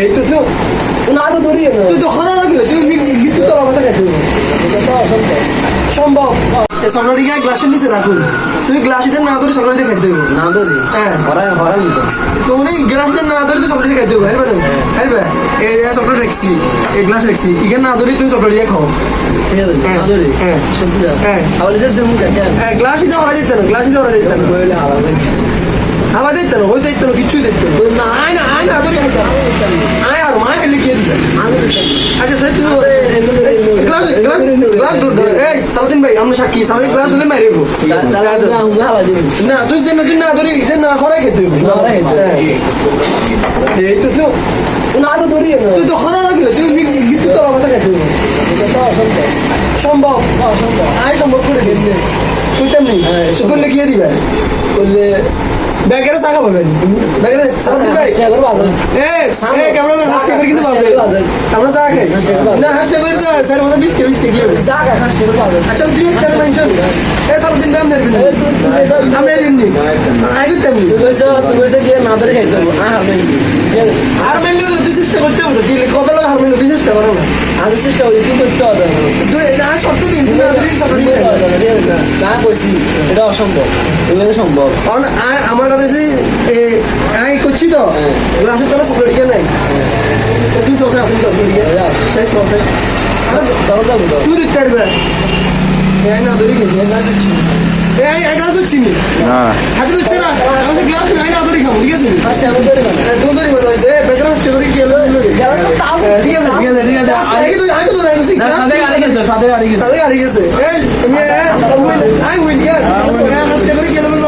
এই তো না তো ধরি তুই তো খানা লাগলে তুই মৃত্যু তোর মাথা খাইতে সম্ভব চকলেট গিয়ে গ্লাসের নিচে রাখুন তুই গ্লাসে না ধরে চকলেট খাইতে দেবো না ধরি হ্যাঁ হরাই তো তুমি গ্লাসে না ধরে তুই চকলেট খাইতে দেবো হ্যাঁ খাইবে এই চকলেট রাখছি এই গ্লাস রাখছি ইখানে না ধরি তুমি চকলেট দিয়ে খাও ঠিক আছে না ধরি হ্যাঁ হ্যাঁ হ্যাঁ গ্লাসে হরা দিতে না গ্লাসে হরা দিতে না হালা দিতে না ওই দিতে না কিচ্ছুই দিতে না আয় না ধরি আয় আর মা খেলে গিয়ে দিবে আচ্ছা সেই তুমি গ্লাস এই সালাদিন ভাই আমরা সাক্ষী সালাদিন গ্লাস দিলে মারিব না তুই না ধরি যে না হরাই খেতে এই তো না তো ধরি তুই তো খানা লাগলে তুই মৃত্যু তোর মাথা খাইতে সম্ভব আয় সম্ভব করে দিন তুই তেমনি করলে গিয়ে দিবে করলে ব্যাগের চাকা পাবেন ব্যাগের সালাদিন ভাই ক্যামেরাম্যান হাসতে করে কিন্তু বাজে আমরা চা খাই না হাসতে করে তো স্যার মতো 20 কি হবে চা খাই হাসতে করে বাজে আচ্ছা তুই কেন মেনশন সালাদিন ভাই আমরা নেবেন আগে তেমনি তুই যে না ধরে খাইতে হবে আর মেনলে তুই চেষ্টা করতে হবে কি কত লাগে আর মেনলে তুই চেষ্টা করো না আজ চেষ্টা করি তুই করতে হবে তুই না শর্ত দিন তুই না ধরে সালাদিন না কইছি এটা অসম্ভব এটা সম্ভব কারণ আমার কথা যে আই করছি তো গ্লাসের তলা চকলেট গিয়ে নাই তুই চোখে আসুন চকলেট গিয়ে শেষ চোখে তুই দিতে পারবে না ধরে গেছি গ্লাস হচ্ছি নি হাতে হচ্ছে না গ্লাস নাই না ধরে খাবো ঠিক আছে তোমার ধরে মনে হয়েছে বেকার হচ্ছে করে কি হলো ঠিক আছে আগে তো সাথে গাড়ি গেছে আই উইন গেল হাসতে করে কি হলো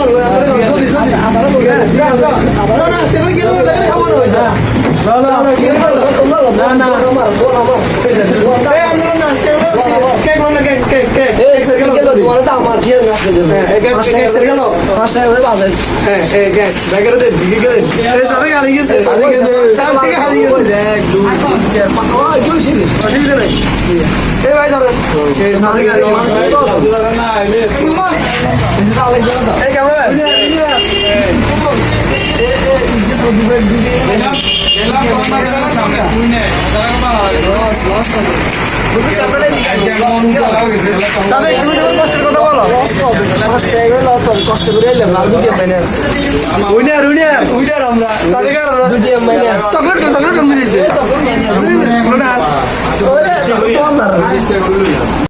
কষ্ট করে চকলেট